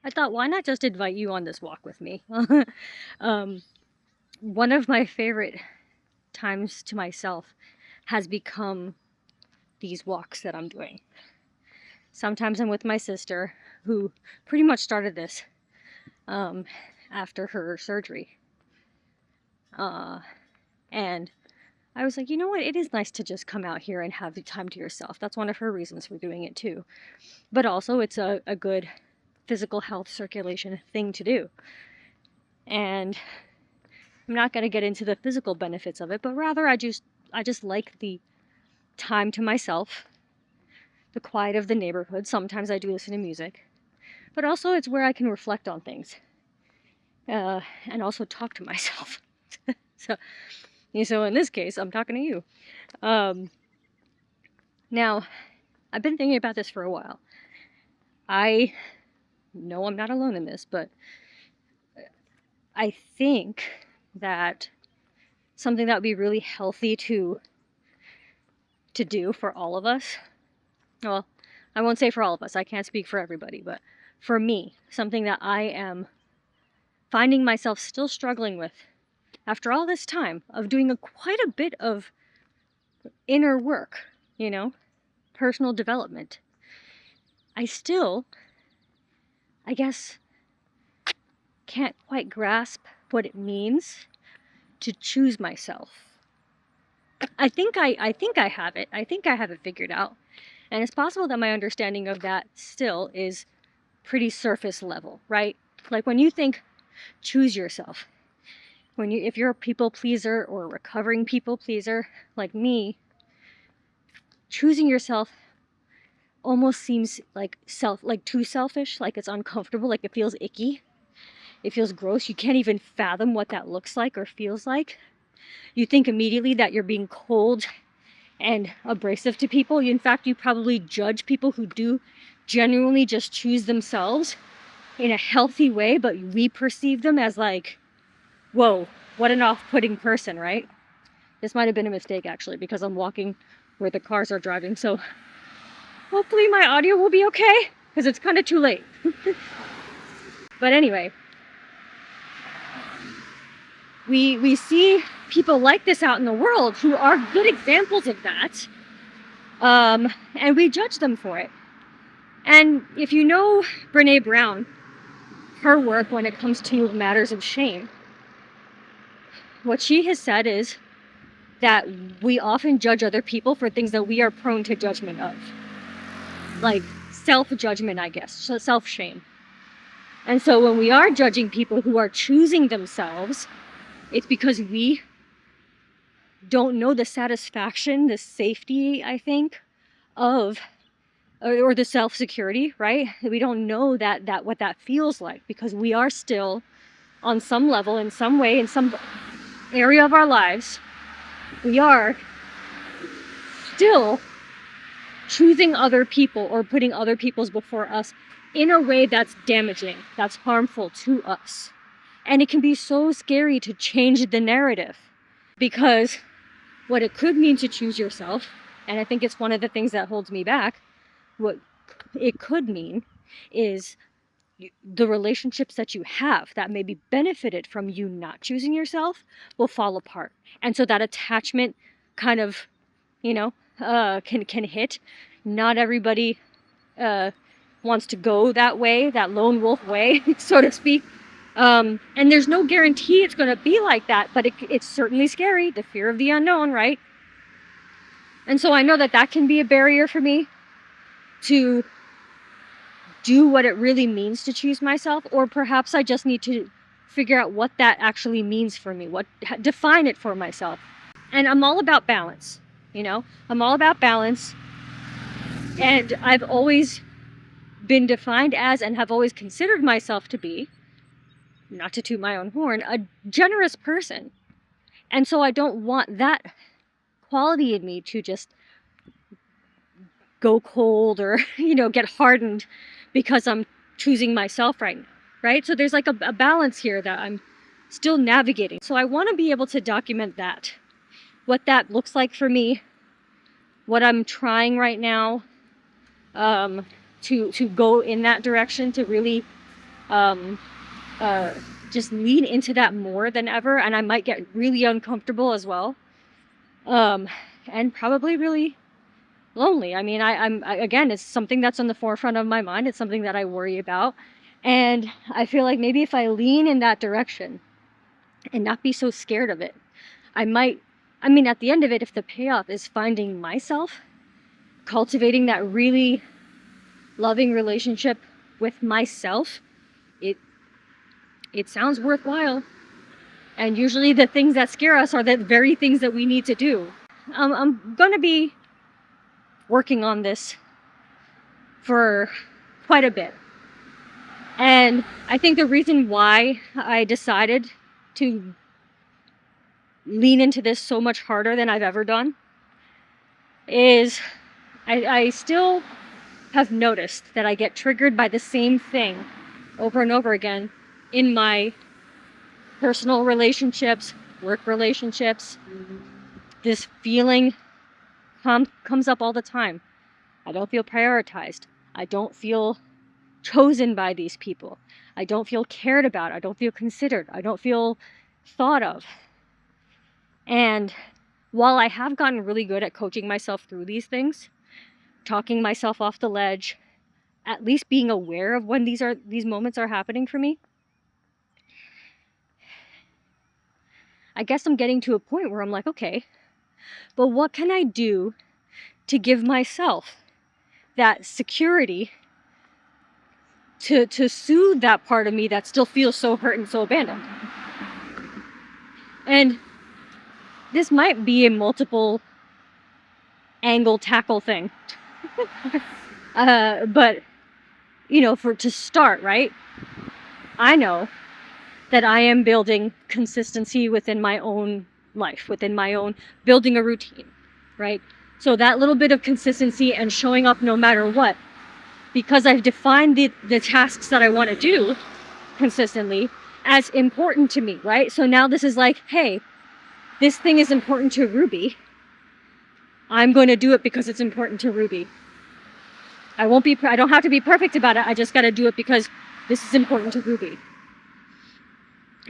I thought, why not just invite you on this walk with me? um, One of my favorite times to myself has become these walks that I'm doing. Sometimes I'm with my sister, who pretty much started this um, after her surgery. Uh, and I was like, you know what? It is nice to just come out here and have the time to yourself. That's one of her reasons for doing it too. But also, it's a good physical health circulation thing to do. And I'm not going to get into the physical benefits of it, but rather I just like the time to myself, the quiet of the neighborhood. Sometimes I do listen to music, but also it's where I can reflect on things and also talk to myself. so, so in this case, I'm talking to you. Um, Now, I've been thinking about this for a while. I know I'm not alone in this, but I think that something that would be really healthy to do for all of us. Well, I won't say for all of us. I can't speak for everybody, but for me, something that I am finding myself still struggling with after all this time of doing quite a bit of inner work, personal development. I still, I guess, can't quite grasp what it means to choose myself. I think I have it. I think I have it figured out. And it's possible that my understanding of that still is pretty surface level, right? Like when you think choose yourself, if you're a people pleaser or a recovering people pleaser like me, choosing yourself almost seems like too selfish, like it's uncomfortable, like it feels icky. It feels gross. You can't even fathom what that looks like or feels like. You think immediately that you're being cold and abrasive to people. In fact, you probably judge people who do genuinely just choose themselves in a healthy way, but we perceive them as like, whoa, what an off-putting person, right? This might have been a mistake actually, because I'm walking where the cars are driving, so hopefully my audio will be okay, because it's kind of too late. But anyway, we see people like this out in the world who are good examples of that, and we judge them for it. And if you know Brene Brown, her work when it comes to matters of shame, what she has said is that we often judge other people for things that we are prone to judgment of. Like self-judgment, I guess, so self-shame. And so when we are judging people who are choosing themselves, it's because we don't know the satisfaction, the safety, I think, of, or the self-security, right? We don't know that what that feels like, because we are still on some level, in some way, in some area of our lives, we are still choosing other people or putting other people's before us in a way that's damaging, that's harmful to us. And it can be so scary to change the narrative, because what it could mean to choose yourself, and I think it's one of the things that holds me back, what it could mean is the relationships that you have that may be benefited from you not choosing yourself will fall apart. And so that attachment kind of, can hit. Not everybody wants to go that way, that lone wolf way, so to speak. And there's no guarantee it's going to be like that, but it's certainly scary, the fear of the unknown, right? And so I know that can be a barrier for me to do what it really means to choose myself, or perhaps I just need to figure out what that actually means for me, define it for myself. And I'm all about balance, I'm all about balance. And I've always been defined as, and have always considered myself to be, not to toot my own horn, a generous person. And so I don't want that quality in me to just go cold or, get hardened because I'm choosing myself right now, right? So there's like a balance here that I'm still navigating. So I want to be able to document that, what that looks like for me, what I'm trying right now to go in that direction, to really um, just lean into that more than ever, and I might get really uncomfortable as well, and probably really lonely. I mean, again, it's something that's on the forefront of my mind. It's something that I worry about, and I feel like maybe if I lean in that direction and not be so scared of it, I mean, at the end of it, if the payoff is finding myself, cultivating that really loving relationship with myself, it sounds worthwhile. And usually the things that scare us are the very things that we need to do. I'm gonna be working on this for quite a bit. And I think the reason why I decided to lean into this so much harder than I've ever done is I still have noticed that I get triggered by the same thing over and over again in my personal relationships, work relationships. This feeling comes up all the time. I don't feel prioritized. I don't feel chosen by these people. I don't feel cared about. I don't feel considered. I don't feel thought of. And while I have gotten really good at coaching myself through these things, talking myself off the ledge, at least being aware of when these moments are happening for me, I guess I'm getting to a point where I'm like, okay, but what can I do to give myself that security to soothe that part of me that still feels so hurt and so abandoned? And this might be a multiple angle tackle thing. But, to start, right? I know that I am building consistency within my own life, within my own building a routine, right? So that little bit of consistency and showing up no matter what, because I've defined the tasks that I want to do consistently as important to me, right? So now this is like, hey, this thing is important to Ruby. I'm going to do it because it's important to Ruby. I don't have to be perfect about it. I just got to do it because this is important to Ruby.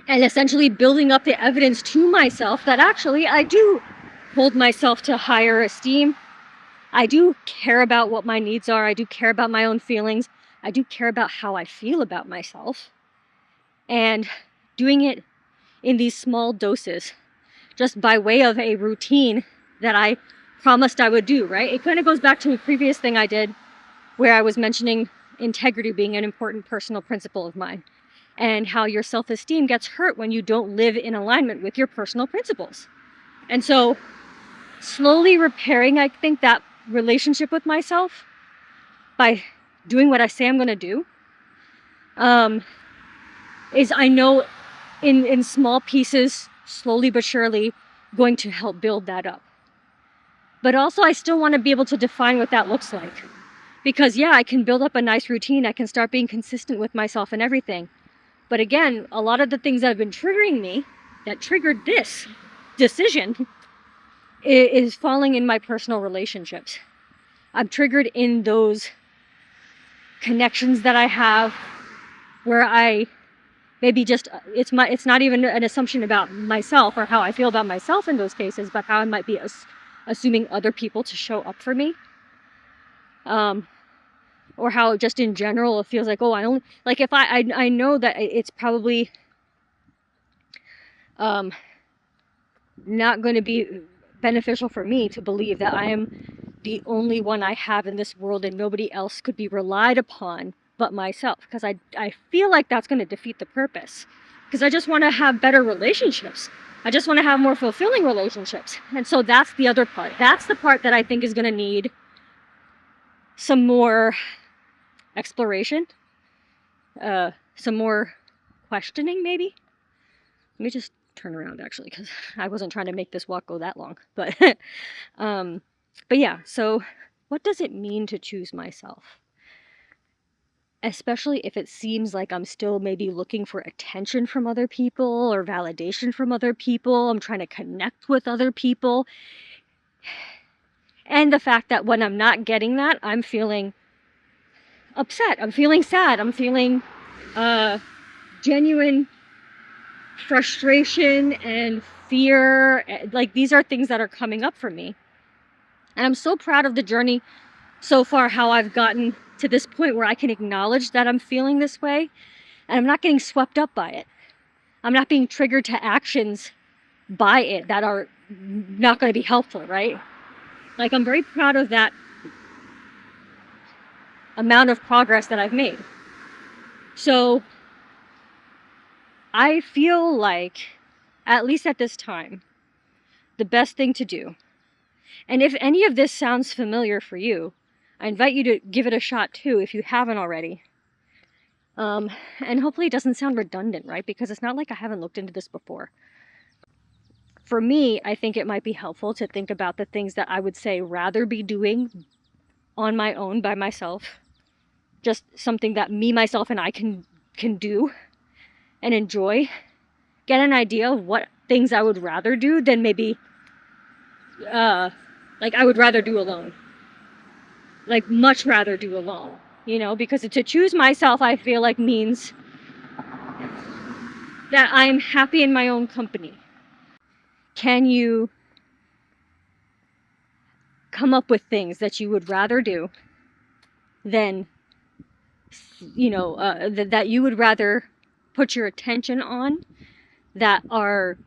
And essentially building up the evidence to myself that actually I do hold myself to higher esteem. I do care about what my needs are. I do care about my own feelings. I do care about how I feel about myself. And doing it in these small doses, just by way of a routine that I promised I would do, right? It kind of goes back to a previous thing I did where I was mentioning integrity being an important personal principle of mine, and how your self-esteem gets hurt when you don't live in alignment with your personal principles. And so slowly repairing, I think, that relationship with myself by doing what I say I'm going to do, is, I know, in small pieces, slowly but surely, going to help build that up. But also I still want to be able to define what that looks like. Because yeah, I can build up a nice routine. I can start being consistent with myself and everything. But again, a lot of the things that have been triggering me, that triggered this decision, is falling in my personal relationships. I'm triggered in those connections that I have where I maybe just, it's not even an assumption about myself or how I feel about myself in those cases, but how I might be assuming other people to show up for me. Or how just in general it feels like, oh, I only, like, if I know that it's probably not going to be beneficial for me to believe that I am the only one I have in this world and nobody else could be relied upon but myself, because I feel like that's going to defeat the purpose, because I just want to have better relationships. I just want to have more fulfilling relationships. And so that's the other part. That's the part that I think is going to need some more exploration, some more questioning, maybe. Let me just turn around, actually, because I wasn't trying to make this walk go that long. But yeah, so what does it mean to choose myself? Especially if it seems like I'm still maybe looking for attention from other people or validation from other people. I'm trying to connect with other people. And the fact that when I'm not getting that, I'm feeling upset. I'm feeling sad. I'm feeling genuine frustration and fear. Like, these are things that are coming up for me. And I'm so proud of the journey so far, how I've gotten to this point where I can acknowledge that I'm feeling this way, and I'm not getting swept up by it. I'm not being triggered to actions by it that are not going to be helpful, right? Like, I'm very proud of that amount of progress that I've made. So I feel like, at least at this time, the best thing to do, and if any of this sounds familiar for you, I invite you to give it a shot too if you haven't already. And hopefully it doesn't sound redundant, right? Because it's not like I haven't looked into this before. For me, I think it might be helpful to think about the things that I would say rather be doing on my own by myself. Just something that me, myself, and I can do and enjoy. Get an idea of what things I would rather do than maybe, like, I would rather do alone. Like, much rather do alone. You know, because to choose myself, I feel like, means that I'm happy in my own company. Can you come up with things that you would rather do than, you know, that you would rather put your attention on, that are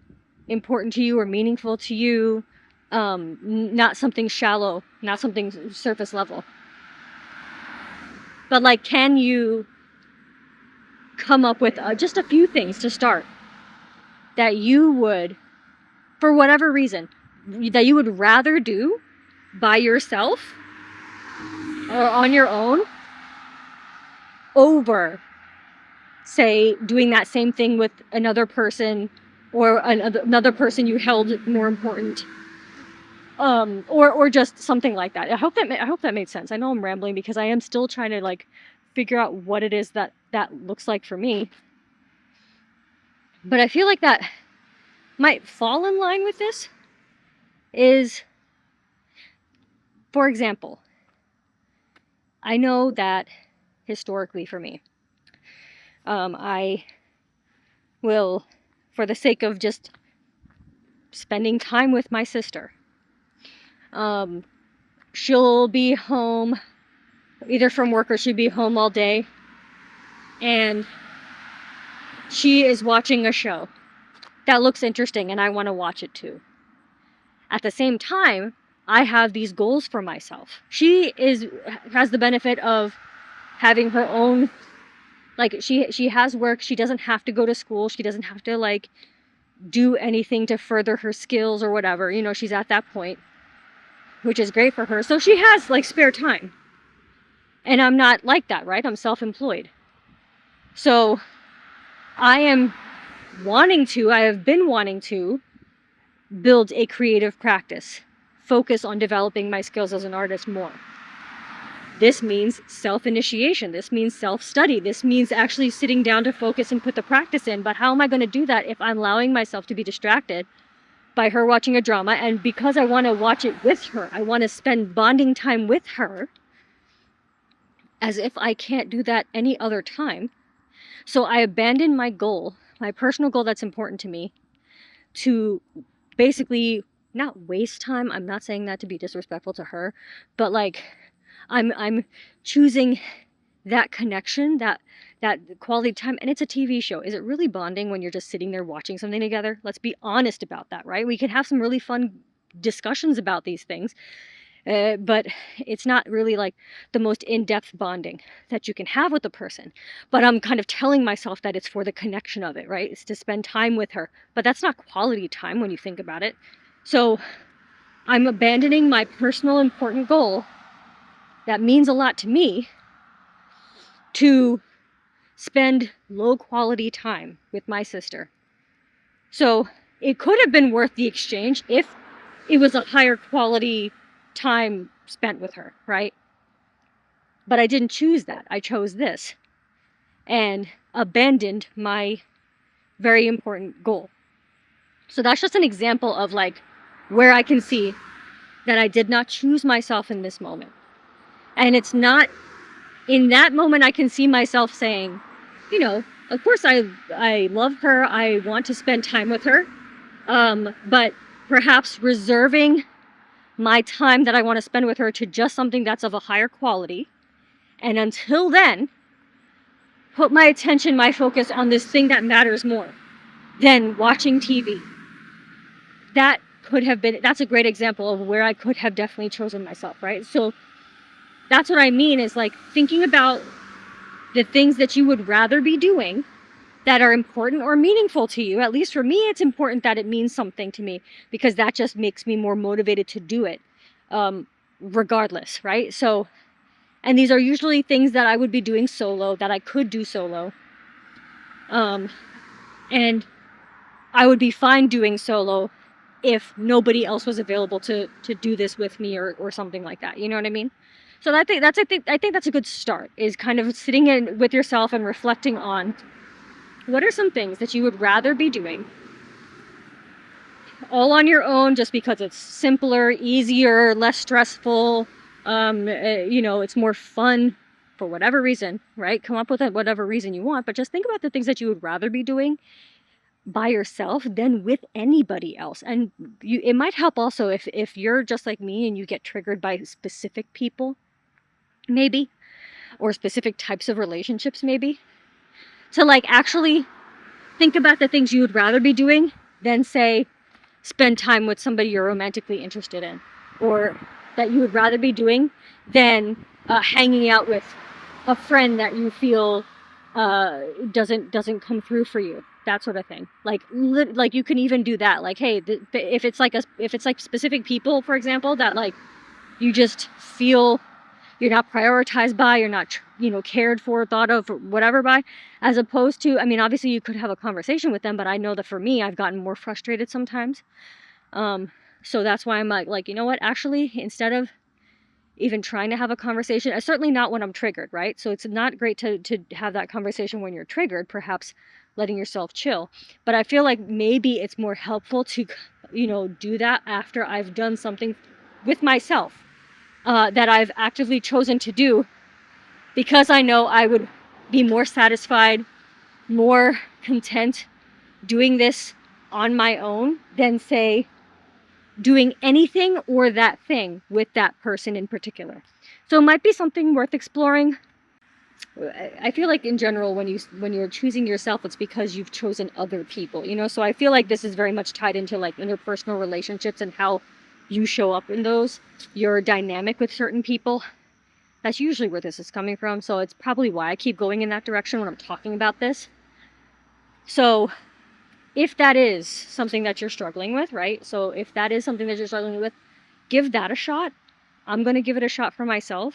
important to you or meaningful to you, not something shallow, not something surface level. But like, can you come up with just a few things to start that you would, for whatever reason, that you would rather do by yourself or on your own, over, say, doing that same thing with another person, or another person you held more important, or just something like that. I hope that made sense. I know I'm rambling because I am still trying to, like, figure out what it is that looks like for me. But I feel like that might fall in line with this. Is, for example, I know that historically for me, I will, for the sake of just spending time with my sister, she'll be home either from work or she'll be home all day, and she is watching a show that looks interesting and I want to watch it too. At the same time, I have these goals for myself. She has the benefit of having her own, like, she has work. She doesn't have to go to school. She doesn't have to, like, do anything to further her skills or whatever. You know, she's at that point, which is great for her. So she has, like, spare time. And I'm not like that, right? I'm self-employed. So I have been wanting to build a creative practice, focus on developing my skills as an artist more. This means self-initiation. This means self-study. This means actually sitting down to focus and put the practice in. But how am I going to do that if I'm allowing myself to be distracted by her watching a drama? And because I want to watch it with her, I want to spend bonding time with her, as if I can't do that any other time. So I abandoned my goal, my personal goal that's important to me, to basically not waste time. I'm not saying that to be disrespectful to her, but, like, I'm choosing that connection, that quality time. And it's a TV show. Is it really bonding when you're just sitting there watching something together? Let's be honest about that, right? We can have some really fun discussions about these things, but it's not really, like, the most in-depth bonding that you can have with a person. But I'm kind of telling myself that it's for the connection of it, right? It's to spend time with her. But that's not quality time when you think about it. So I'm abandoning my personal important goal that means a lot to me to spend low quality time with my sister. So it could have been worth the exchange if it was a higher quality time spent with her, right? But I didn't choose that. I chose this and abandoned my very important goal. So that's just an example of, like, where I can see that I did not choose myself in this moment. And it's not in that moment I can see myself saying, you know, of course I love her. I want to spend time with her. But perhaps reserving my time that I want to spend with her to just something that's of a higher quality. And until then, put my attention, my focus on this thing that matters more than watching TV. That could have been, that's a great example of where I could have definitely chosen myself, right? So that's what I mean, is like thinking about the things that you would rather be doing that are important or meaningful to you. At least for me, it's important that it means something to me, because that just makes me more motivated to do it, regardless, right? So, and these are usually things that I would be doing solo, that I could do solo. And I would be fine doing solo if nobody else was available to do this with me, or something like that. You know what I mean? So I think that's a good start, is kind of sitting in with yourself and reflecting on what are some things that you would rather be doing all on your own, just because it's simpler, easier, less stressful, it's more fun for whatever reason, right? Come up with whatever reason you want, but just think about the things that you would rather be doing by yourself than with anybody else. And it might help also if you're just like me and you get triggered by specific people, maybe, or specific types of relationships, maybe, to like actually think about the things you would rather be doing than, say, spend time with somebody you're romantically interested in, or that you would rather be doing than hanging out with a friend that you feel doesn't come through for you, that sort of thing. Like you can even do that, like, hey, if it's like specific people, for example, that like you just feel you're not prioritized by, you're not cared for, thought of, or whatever by, as opposed to, I mean, obviously you could have a conversation with them, but I know that for me, I've gotten more frustrated sometimes. So that's why I'm like, you know what, actually, instead of even trying to have a conversation, certainly not when I'm triggered, right? So it's not great to have that conversation when you're triggered, perhaps letting yourself chill. But I feel like maybe it's more helpful to, do that after I've done something with myself, that I've actively chosen to do, because I know I would be more satisfied, more content doing this on my own than, say, doing anything or that thing with that person in particular. So it might be something worth exploring. I feel like in general, when you're choosing yourself, it's because you've chosen other people, so I feel like this is very much tied into like interpersonal relationships and how you show up in those, your dynamic with certain people. That's usually where this is coming from, so it's probably why I keep going in that direction when I'm talking about this. So if that is something that you're struggling with, right? So if that is something that you're struggling with, give that a shot. I'm going to give it a shot for myself.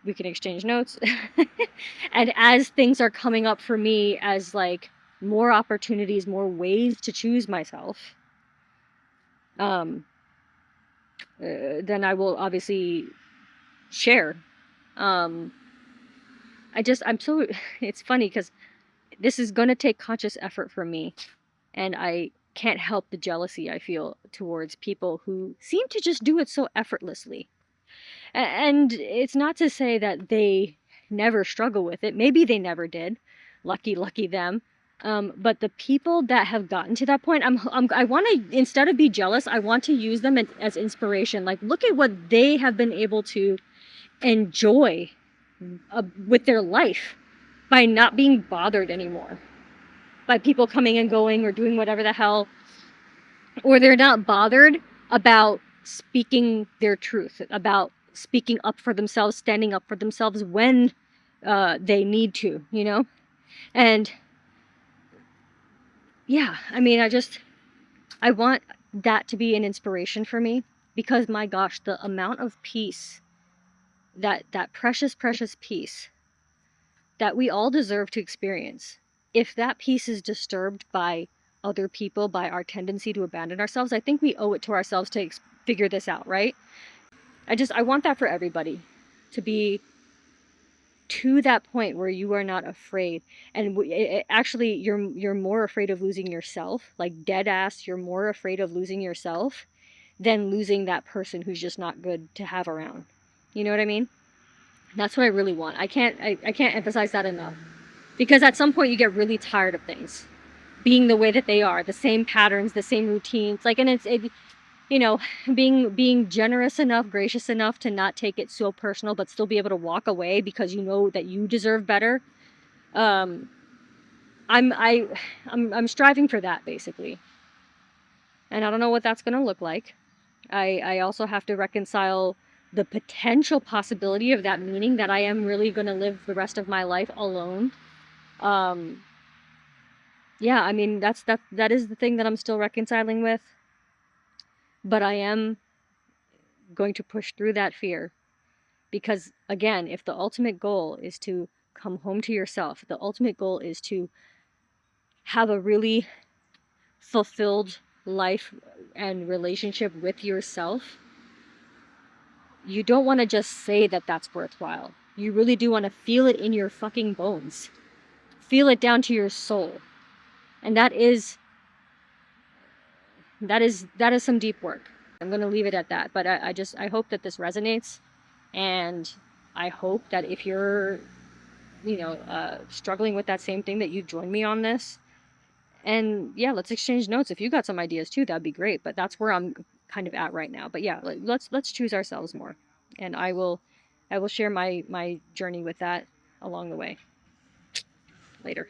We can exchange notes. And as things are coming up for me as like more opportunities, more ways to choose myself, then I will obviously share. I'm so, it's funny because this is going to take conscious effort from me. And I can't help the jealousy I feel towards people who seem to just do it so effortlessly. And it's not to say that they never struggle with it. Maybe they never did. Lucky them. But the people that have gotten to that point, I want to, instead of be jealous, I want to use them as inspiration. Like, look at what they have been able to enjoy with their life by not being bothered anymore by people coming and going or doing whatever the hell, or they're not bothered about speaking their truth, about speaking up for themselves, standing up for themselves when they need to, and yeah, I mean, I want that to be an inspiration for me, because my gosh, the amount of peace, that precious peace that we all deserve to experience, if that peace is disturbed by other people, by our tendency to abandon ourselves, I think we owe it to ourselves to figure this out, right? I want that for everybody, to be to that point where you are not afraid. And actually, you're more afraid of losing yourself, like dead ass, you're more afraid of losing yourself than losing that person who's just not good to have around. You know what I mean? That's what I really want. I can't emphasize that enough. Because at some point you get really tired of things being the way that they are, the same patterns, the same routines. Like, and you know, being generous enough, gracious enough to not take it so personal, but still be able to walk away because you know that you deserve better. Um, I'm striving for that, basically. And I don't know what that's going to look like. I also have to reconcile the potential possibility of that meaning that I am really going to live the rest of my life alone. Um, yeah, I mean, that is the thing that I'm still reconciling with. But I am going to push through that fear because, again, if the ultimate goal is to come home to yourself, the ultimate goal is to have a really fulfilled life and relationship with yourself, you don't want to just say that that's worthwhile. You really do want to feel it in your fucking bones. Feel it down to your soul. And that is some deep work. I'm going to leave it at that. But I hope that this resonates. And I hope that if you're, struggling with that same thing, that you join me on this. And yeah, let's exchange notes. If you got some ideas too, that'd be great. But that's where I'm kind of at right now. But yeah, let's choose ourselves more. And I will share my journey with that along the way. Later.